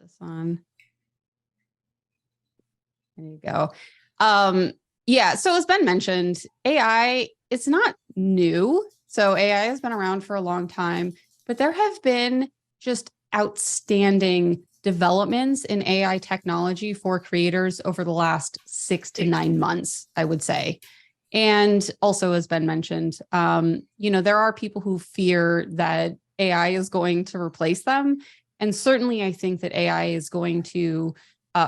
this on. There you go. Yeah, so as Ben mentioned, AI, it's not new. So AI has been around for a long time, but there have been just outstanding developments in AI technology for creators over the last 6 to 9 months, I would say. And also, as Ben mentioned, there are people who fear that AI is going to replace them. And certainly I think that AI is going to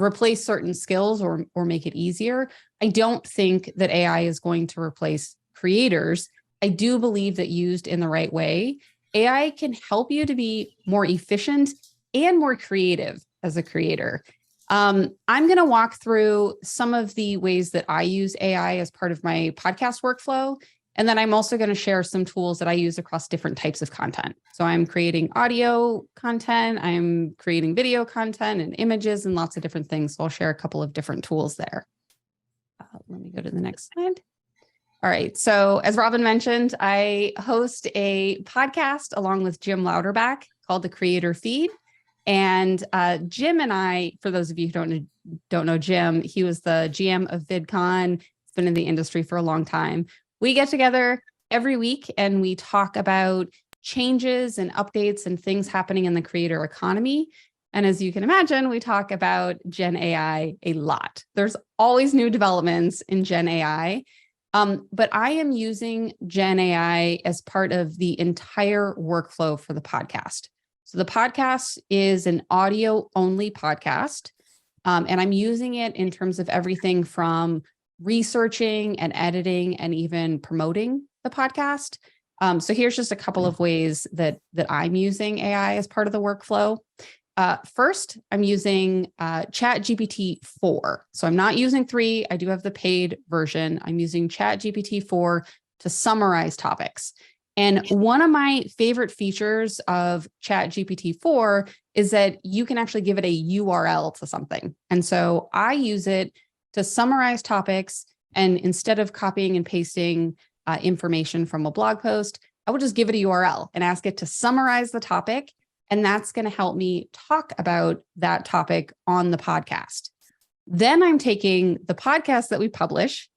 replace certain skills or make it easier. I don't think that AI is going to replace creators. I do believe that used in the right way, AI can help you to be more efficient and more creative as a creator. I'm going to walk through some of the ways that I use AI as part of my podcast workflow. And then I'm also going to share some tools that I use across different types of content. So I'm creating audio content, I'm creating video content and images and lots of different things. So I'll share a couple of different tools there. Let me go to the next slide. All right. So as Robin mentioned, I host a podcast along with Jim Louderback called The Creator Feed. And Jim and I, for those of you who don't know Jim, he was the GM of VidCon. He's been in the industry for a long time. We get together every week and we talk about changes and updates and things happening in the creator economy. And as you can imagine, we talk about Gen AI a lot. There's always new developments in Gen AI. But I am using Gen AI as part of the entire workflow for the podcast. So the podcast is an audio only podcast. And I'm using it in terms of everything from researching and editing and even promoting the podcast. So here's just a couple of ways that I'm using AI as part of the workflow. First, I'm using ChatGPT 4. So I'm not using 3. I do have the paid version. I'm using ChatGPT 4 to summarize topics. And one of my favorite features of ChatGPT 4 is that you can actually give it a URL to something. And so I use it to summarize topics. And instead of copying and pasting information from a blog post, I will just give it a URL and ask it to summarize the topic. And that's going to help me talk about that topic on the podcast. Then I'm taking the podcast that we publish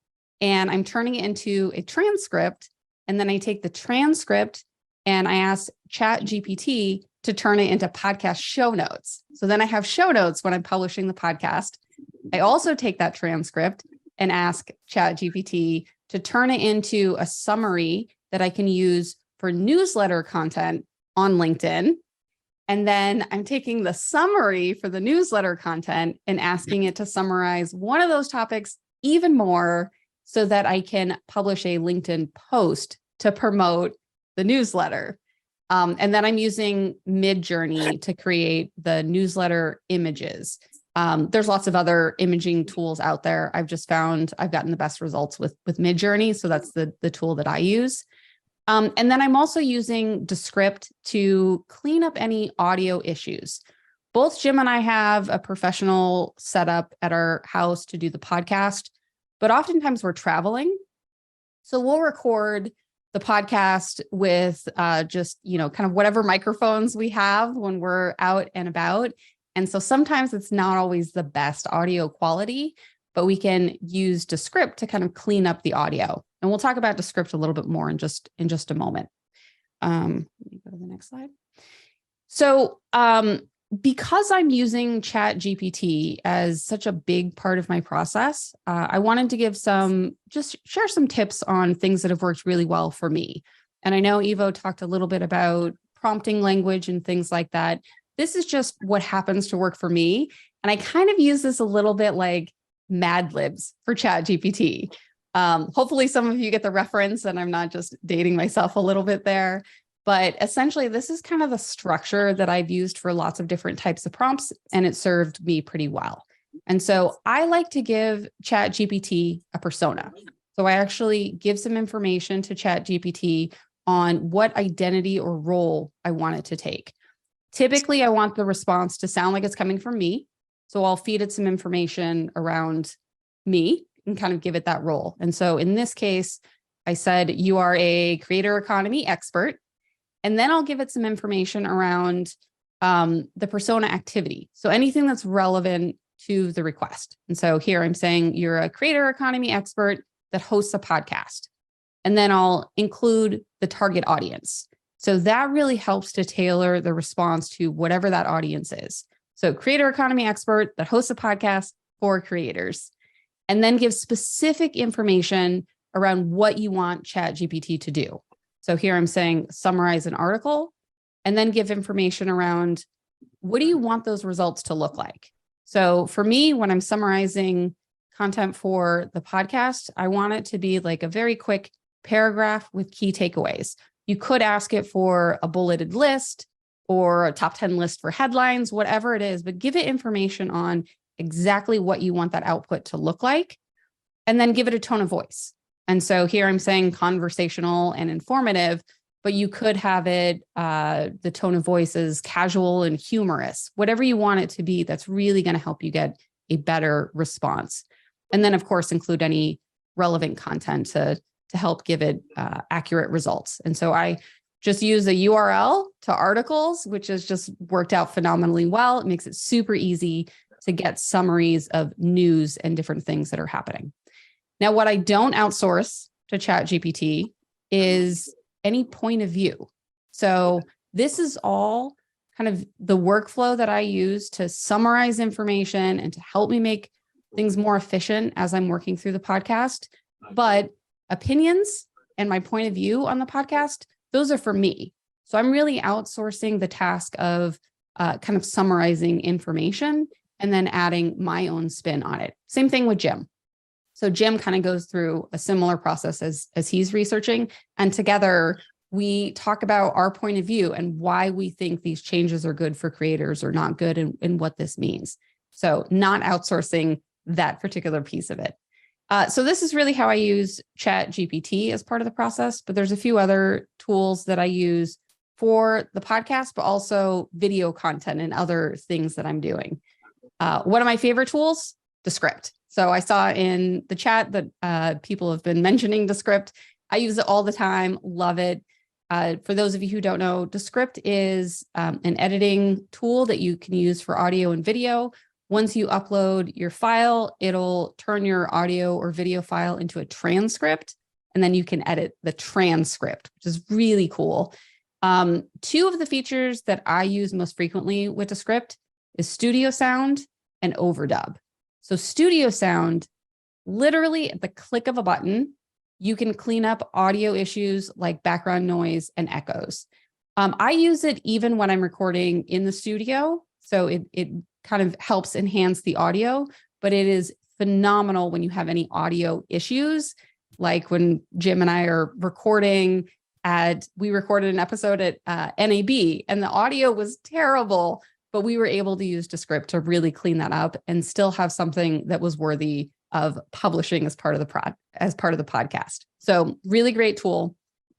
and I'm turning it into a transcript. And then I take the transcript and I ask ChatGPT to turn it into podcast show notes. So then I have show notes when I'm publishing the podcast. I also take that transcript and ask ChatGPT to turn it into a summary that I can use for newsletter content on LinkedIn. And then I'm taking the summary for the newsletter content and asking it to summarize one of those topics even more so that I can publish a LinkedIn post to promote the newsletter. And then I'm using Midjourney to create the newsletter images. There's lots of other imaging tools out there. I've just found I've gotten the best results with Midjourney. So that's the tool that I use. And then I'm also using Descript to clean up any audio issues. Both Jim and I have a professional setup at our house to do the podcast, but oftentimes we're traveling. So we'll record the podcast with just, kind of whatever microphones we have when we're out and about. And so sometimes it's not always the best audio quality, but we can use Descript to kind of clean up the audio. And we'll talk about Descript a little bit more in just a moment. Let me go to the next slide. So because I'm using ChatGPT as such a big part of my process, I wanted to share some tips on things that have worked really well for me. And I know Ivo talked a little bit about prompting language and things like that. This is just what happens to work for me. And I kind of use this a little bit like Mad Libs for ChatGPT. Hopefully some of you get the reference and I'm not just dating myself a little bit there. But essentially, this is kind of the structure that I've used for lots of different types of prompts, and it served me pretty well. And so I like to give ChatGPT a persona. So I actually give some information to ChatGPT on what identity or role I want it to take. Typically, I want the response to sound like it's coming from me. So I'll feed it some information around me and kind of give it that role. And so in this case, I said, you are a creator economy expert. And then I'll give it some information around the persona activity. So anything that's relevant to the request. And so here I'm saying you're a creator economy expert that hosts a podcast. And then I'll include the target audience. So that really helps to tailor the response to whatever that audience is. So creator economy expert that hosts a podcast for creators, and then give specific information around what you want ChatGPT to do. So here I'm saying summarize an article, and then give information around what do you want those results to look like. So for me, when I'm summarizing content for the podcast, I want it to be like a very quick paragraph with key takeaways. You could ask it for a bulleted list or a top 10 list for headlines, whatever it is, but give it information on exactly what you want that output to look like, and then give it a tone of voice. And so here I'm saying conversational and informative, but you could have it, the tone of voice is casual and humorous, whatever you want it to be, that's really going to help you get a better response. And then, of course, include any relevant content to help give it accurate results. And so I just use a URL to articles, which has just worked out phenomenally well. It makes it super easy to get summaries of news and different things that are happening. Now, what I don't outsource to ChatGPT is any point of view. So this is all kind of the workflow that I use to summarize information and to help me make things more efficient as I'm working through the podcast. But opinions and my point of view on the podcast, those are for me. So I'm really outsourcing the task of kind of summarizing information and then adding my own spin on it. Same thing with Jim. So Jim kind of goes through a similar process as he's researching. And together we talk about our point of view and why we think these changes are good for creators or not good, and what this means. So not outsourcing that particular piece of it. So this is really how I use ChatGPT as part of the process, but there's a few other tools that I use for the podcast, but also video content and other things that I'm doing. One of my favorite tools, Descript. So I saw in the chat that people have been mentioning Descript. I use it all the time, love it. For those of you who don't know, Descript is an editing tool that you can use for audio and video. Once you upload your file, it'll turn your audio or video file into a transcript, and then you can edit the transcript, which is really cool. Two of the features that I use most frequently with Descript is studio sound and overdub. So studio sound, literally at the click of a button, you can clean up audio issues like background noise and echoes. I use it even when I'm recording in the studio. So it kind of helps enhance the audio, but it is phenomenal when you have any audio issues. Like when Jim and I are recording we recorded an episode at NAB and the audio was terrible, but we were able to use Descript to really clean that up and still have something that was worthy of publishing as part of the podcast. So really great tool.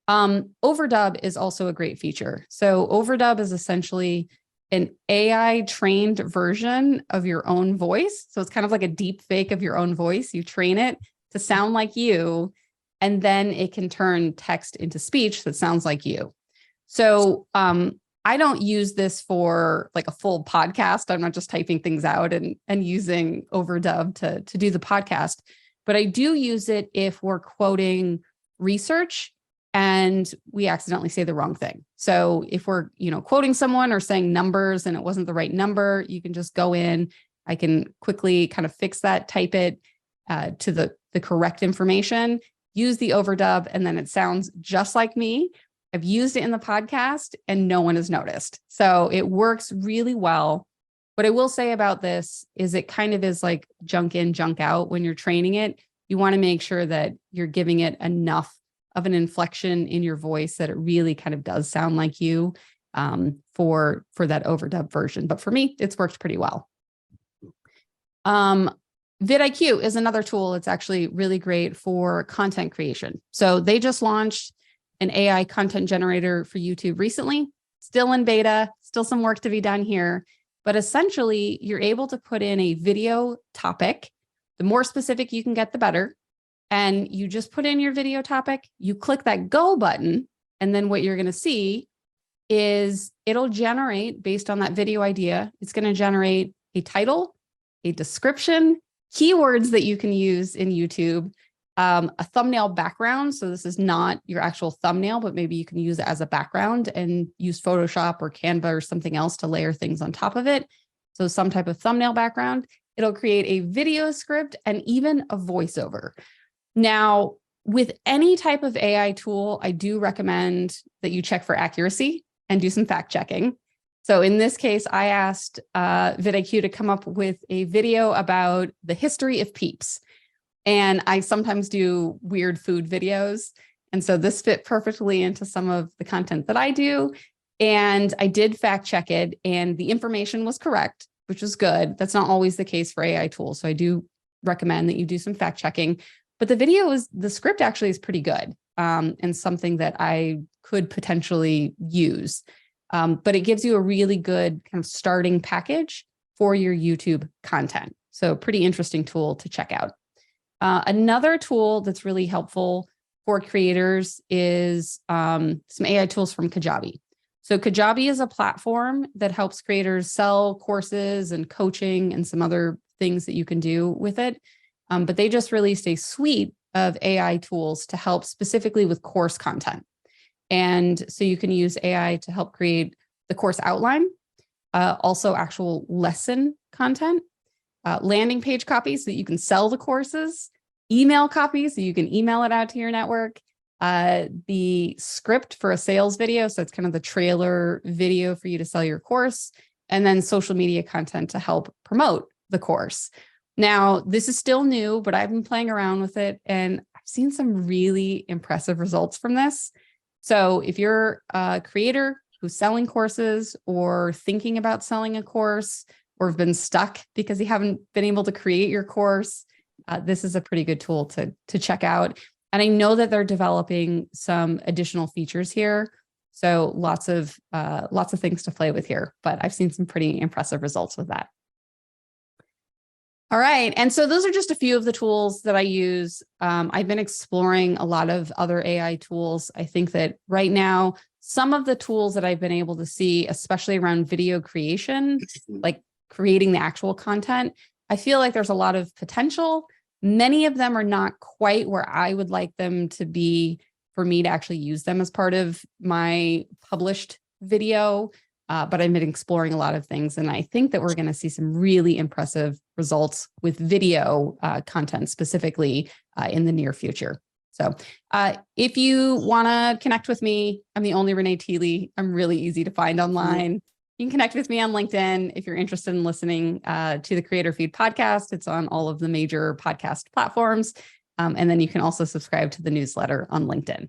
Overdub is also a great feature. So overdub is essentially an AI trained version of your own voice. So it's kind of like a deep fake of your own voice. You train it to sound like you, and then it can turn text into speech that sounds like you. So I don't use this for like a full podcast. I'm not just typing things out and using overdub to do the podcast, but I do use it if we're quoting research and we accidentally say the wrong thing. So if we're, quoting someone or saying numbers and it wasn't the right number, you can just go in. I can quickly kind of fix that, type it to the correct information, use the overdub, and then it sounds just like me. I've used it in the podcast and no one has noticed. So it works really well. What I will say about this is it kind of is like junk in, junk out when you're training it. You want to make sure that you're giving it enough of an inflection in your voice that it really kind of does sound like you for that overdub version. But for me, it's worked pretty well. vidIQ is another tool. It's actually really great for content creation. So they just launched an AI content generator for YouTube recently, still in beta, still some work to be done here. But essentially, you're able to put in a video topic. The more specific you can get, the better. And you just put in your video topic, you click that go button, and then what you're going to see is it'll generate, based on that video idea, it's going to generate a title, a description, keywords that you can use in YouTube, a thumbnail background. So this is not your actual thumbnail, but maybe you can use it as a background and use Photoshop or Canva or something else to layer things on top of it. So some type of thumbnail background. It'll create a video script and even a voiceover. Now, with any type of AI tool, I do recommend that you check for accuracy and do some fact checking. So in this case, I asked vidIQ to come up with a video about the history of Peeps. And I sometimes do weird food videos. And so this fit perfectly into some of the content that I do. And I did fact check it, and the information was correct, which is good. That's not always the case for AI tools. So I do recommend that you do some fact checking. But the script actually is pretty good, and something that I could potentially use. But it gives you a really good kind of starting package for your YouTube content. So pretty interesting tool to check out. Another tool that's really helpful for creators is some AI tools from Kajabi. So Kajabi is a platform that helps creators sell courses and coaching and some other things that you can do with it. But they just released a suite of AI tools to help specifically with course content. And so you can use AI to help create the course outline, also actual lesson content, landing page copies so that you can sell the courses, email copies so you can email it out to your network, the script for a sales video. So it's kind of the trailer video for you to sell your course, and then social media content to help promote the course. Now, this is still new, but I've been playing around with it and I've seen some really impressive results from this. So if you're a creator who's selling courses or thinking about selling a course, or have been stuck because you haven't been able to create your course, this is a pretty good tool to check out. And I know that they're developing some additional features here. So lots of things to play with here, but I've seen some pretty impressive results with that. All right. And so those are just a few of the tools that I use. I've been exploring a lot of other AI tools. I think that right now, some of the tools that I've been able to see, especially around video creation, like creating the actual content, I feel like there's a lot of potential. Many of them are not quite where I would like them to be for me to actually use them as part of my published video. But I've been exploring a lot of things, and I think that we're going to see some really impressive results with video content specifically in the near future. So if you want to connect with me, I'm the only Renee Teeley. I'm really easy to find online. You can connect with me on LinkedIn if you're interested in listening to the Creator Feed podcast. It's on all of the major podcast platforms. And then you can also subscribe to the newsletter on LinkedIn.